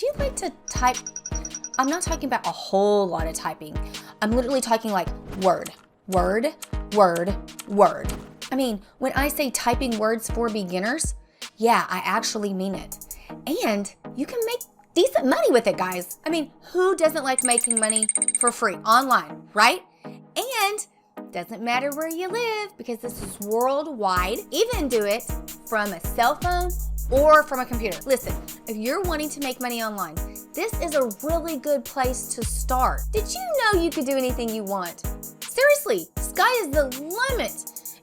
you like to type? I'm not talking about a whole lot of typing. I'm literally talking like word, word, word, word. I mean, when I say typing words for beginners, yeah, I actually mean it. And you can make decent money with it, guys. I mean, who doesn't like making money for free online, right? And doesn't matter where you live because this is worldwide. Even do it from a cell phone or from a computer. Listen, if you're wanting to make money online, this is a really good place to start. Did you know you could do anything you want? Seriously, sky is the limit.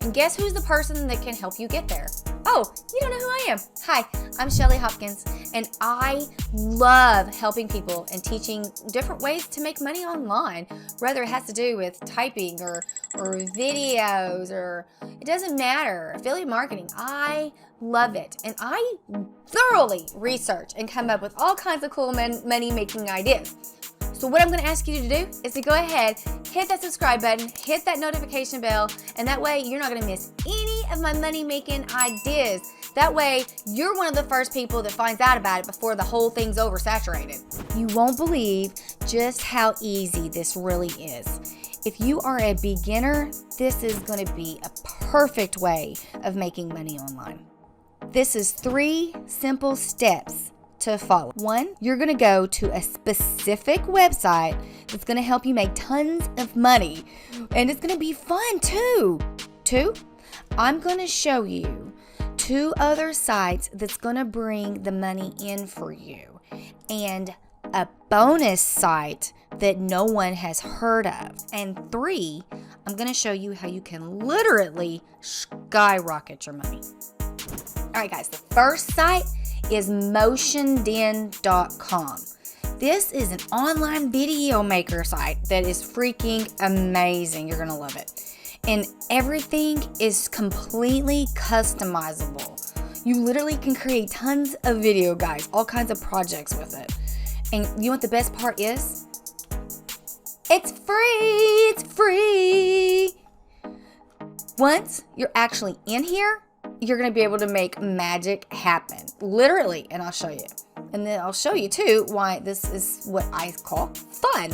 And guess who's the person that can help you get there? Oh, you don't know who I am. Hi, I'm Shelly Hopkins, and I love helping people and teaching different ways to make money online, whether it has to do with typing or videos, or it doesn't matter. Affiliate marketing, I love it. And I thoroughly research and come up with all kinds of cool money-making ideas. So what I'm going to ask you to do is to go ahead, hit that subscribe button, hit that notification bell, and that way you're not going to miss any of my money-making ideas. That way you're one of the first people that finds out about it before the whole thing's oversaturated. You won't believe just how easy this really is. If you are a beginner, this is going to be a perfect way of making money online. This is 3 simple steps to follow. 1, you're going to go to a specific website that's going to help you make tons of money, and it's going to be fun too. 2, I'm going to show you 2 other sites that's going to bring the money in for you, and a bonus site that no one has heard of. And 3, I'm going to show you how you can literally skyrocket your money. All right, guys, the first site is Motionden.com. This is an online video maker site that is freaking amazing. You're gonna love it. And everything is completely customizable. You literally can create tons of video, guys, all kinds of projects with it. And you know what the best part is? It's free, it's free. Once you're actually in here, you're going to be able to make magic happen, literally, and I'll show you. And then I'll show you too why this is what I call fun.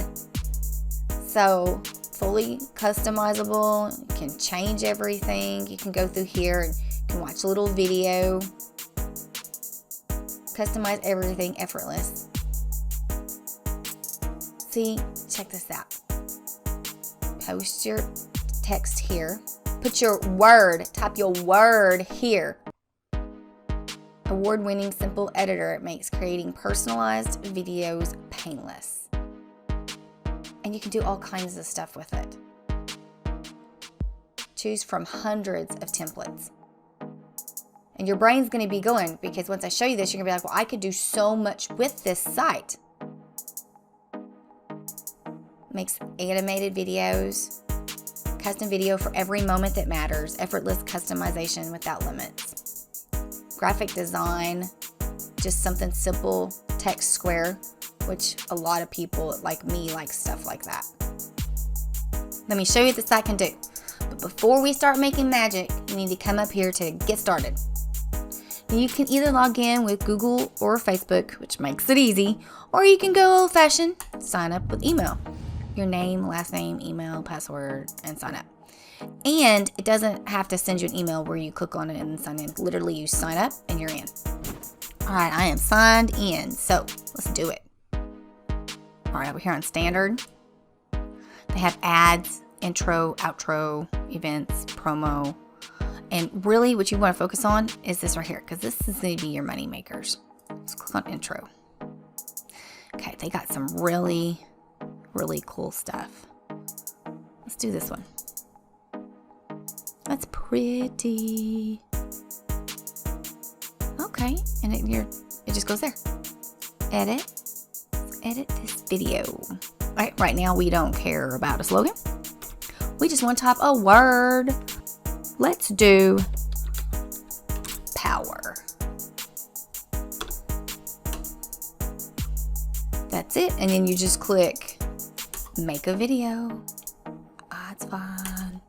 So, fully customizable, you can change everything. You can go through here and you can watch a little video. Customize everything, effortless. See, check this out. Post your text here. Put your word, type your word here. Award-winning simple editor. It makes creating personalized videos painless. And you can do all kinds of stuff with it. Choose from hundreds of templates. And your brain's going to be going, because once I show you this, you're going to be like, well, I could do so much with this site. Makes animated videos. Custom video for every moment that matters. Effortless customization without limits. Graphic design, just something simple. Text square, which a lot of people like me like stuff like that. Let me show you what the site can do. But before we start making magic, you need to come up here to get started. You can either log in with Google or Facebook, which makes it easy, or you can go old-fashioned, sign up with email. Your name, last name, email, password, and sign up. And it doesn't have to send you an email where you click on it and sign in. Literally, you sign up and you're in. All right, I am signed in, so let's do it. All right, over here on standard, they have ads, intro, outro, events, promo. And really what you want to focus on is this right here, because this is going to be your money makers. Let's click on intro. Okay, they got some really cool stuff. Let's do this one. That's pretty. Okay, and it just goes there. Edit this video. All right now we don't care about a slogan. We just want to type a word. Let's do power. That's it, and then you just click make a video. It's fine.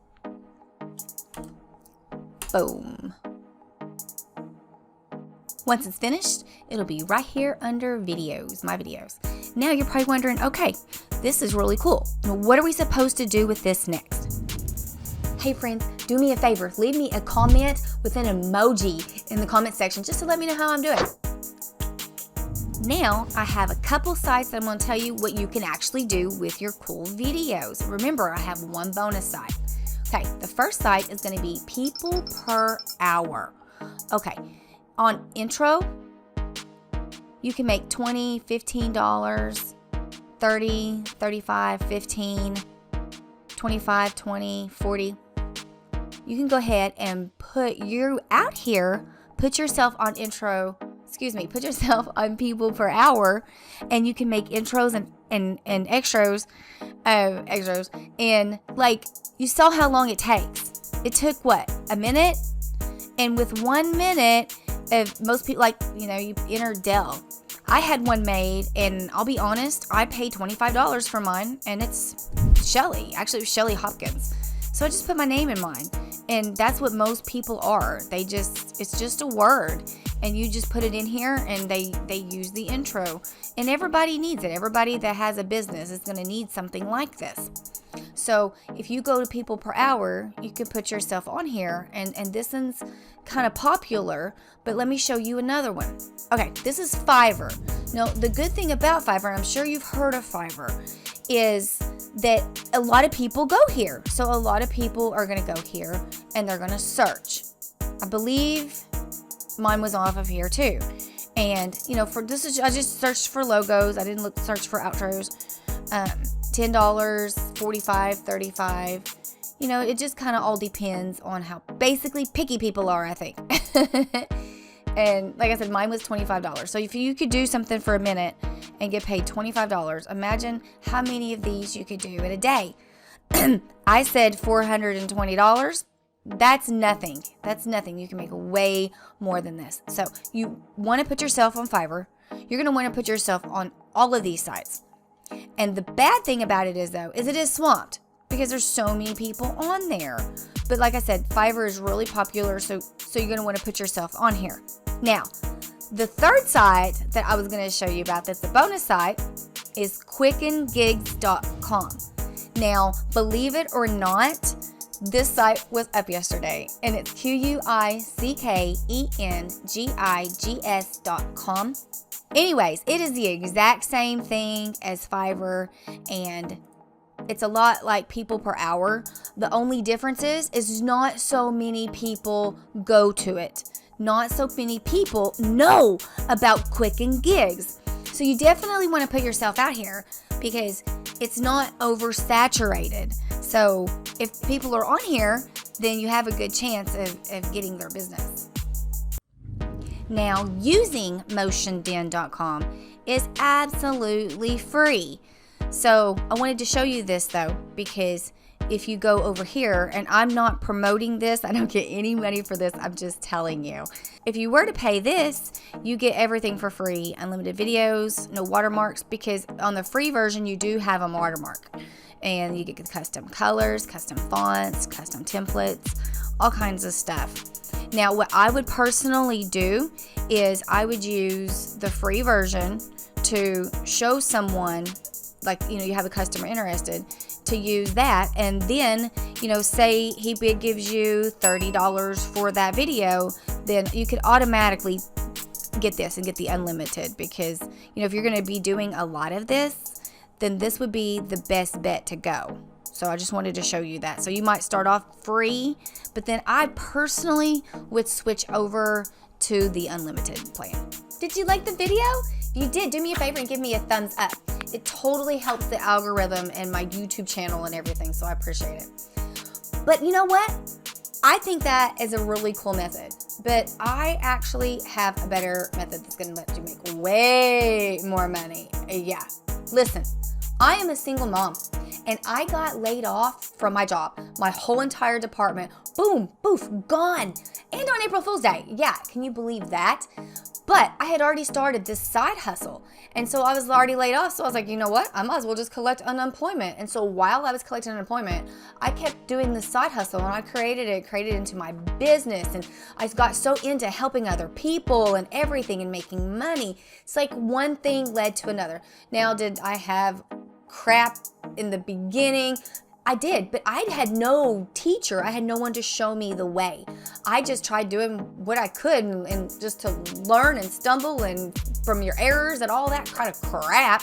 Boom. Once it's finished, It'll be right here under videos, my videos. Now you're probably wondering, okay, this is really cool. What are we supposed to do with this next? Hey friends, do me a favor. Leave me a comment with an emoji in the comment section just to let me know how I'm doing. Now, I have a couple sites that I'm going to tell you what you can actually do with your cool videos. Remember, I have one bonus site. Okay, the first site is going to be people per hour. Okay, on intro, you can make $20, $15, $30, $35, $15, $25, $20, $40. You can go ahead and put yourself on put yourself on people per hour, and you can make intros and extras, and like, you saw how long it takes. It took what, a minute? And with 1 minute, if most people, like, you enter Dell. I had one made, and I'll be honest, I paid $25 for mine, and it's Shelly. Actually, it was Shelly Hopkins. So I just put my name in mine, and that's what most people are. It's just a word, and you just put it in here, and they use the intro, and everybody needs it. Everybody that has a business is going to need something like this. So if you go to people per hour, you can put yourself on here, and this one's kind of popular, but let me show you another one. Okay, this is Fiverr. Now, the good thing about Fiverr, and I'm sure you've heard of Fiverr, is that a lot of people go here. So a lot of people are going to go here, and they're going to search. I believe mine was off of here too. And, for this, I just searched for logos. I didn't search for outros. $10, $45, $35. It just kind of all depends on how basically picky people are, I think. And like I said, mine was $25. So if you could do something for a minute and get paid $25, imagine how many of these you could do in a day. I said $420. That's nothing. That's nothing. You can make way more than this. So you want to put yourself on Fiverr. You're going to want to put yourself on all of these sites. And the bad thing about it is it is swamped because there's so many people on there. But like I said, Fiverr is really popular, so you're going to want to put yourself on here. Now, the third site that I was going to show you about that's the bonus site is quickengigs.com. Now, believe it or not, this site was up yesterday, and it's quickengigs.com. Anyways, it is the exact same thing as Fiverr, and it's a lot like people per hour. The only difference is not so many people go to it. Not so many people know about Quicken Gigs. So you definitely want to put yourself out here because it's not oversaturated. So if people are on here, then you have a good chance of getting their business. Now, using Motionden.com is absolutely free. So I wanted to show you this though, because if you go over here, and I'm not promoting this, I don't get any money for this, I'm just telling you. If you were to pay this, you get everything for free, unlimited videos, no watermarks, because on the free version, you do have a watermark. And you get custom colors, custom fonts, custom templates, all kinds of stuff. Now, what I would personally do is I would use the free version to show someone, like, you have a customer interested, to use that, and then, say he gives you $30 for that video, then you could automatically get this and get the unlimited, because, if you're going to be doing a lot of this, then this would be the best bet to go. So I just wanted to show you that. So you might start off free, but then I personally would switch over to the unlimited plan. Did you like the video? If you did, do me a favor and give me a thumbs up. It totally helps the algorithm and my YouTube channel and everything, so I appreciate it. But you know what? I think that is a really cool method, but I actually have a better method that's going to let you make way more money. Yeah. Listen, I am a single mom, and I got laid off from my job. My whole entire department boom, poof, gone. And on April Fool's Day. Yeah, can you believe that? But I had already started this side hustle. And so I was already laid off. So I was like, you know what? I might as well just collect unemployment. And so while I was collecting unemployment, I kept doing this side hustle, and I created it into my business. And I got so into helping other people and everything and making money. It's like one thing led to another. Now, did I have crap in the beginning? I did, but I had no teacher. I had no one to show me the way. I just tried doing what I could and just to learn and stumble and from your errors and all that kind of crap.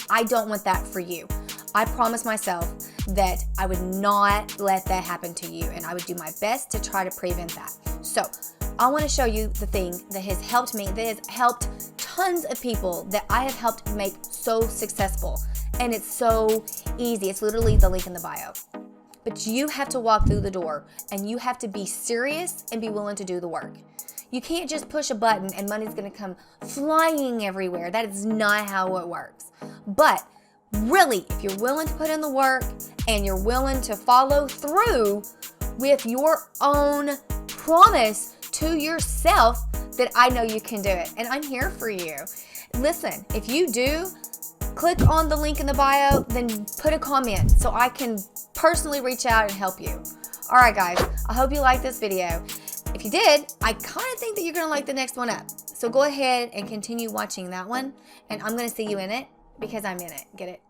I don't want that for you. I promised myself that I would not let that happen to you, and I would do my best to try to prevent that. So I want to show you the thing that has helped me, that has helped tons of people, that I have helped make so successful. And it's so easy. It's literally the link in the bio. But you have to walk through the door, and you have to be serious and be willing to do the work. You can't just push a button and money's going to come flying everywhere. That is not how it works. But really, if you're willing to put in the work and you're willing to follow through with your own promise to yourself, that I know you can do it. And I'm here for you. Listen, if you do, click on the link in the bio, then put a comment so I can personally reach out and help you. All right, guys, I hope you liked this video. If you did, I kind of think that you're going to like the next one up. So go ahead and continue watching that one, and I'm going to see you in it because I'm in it. Get it?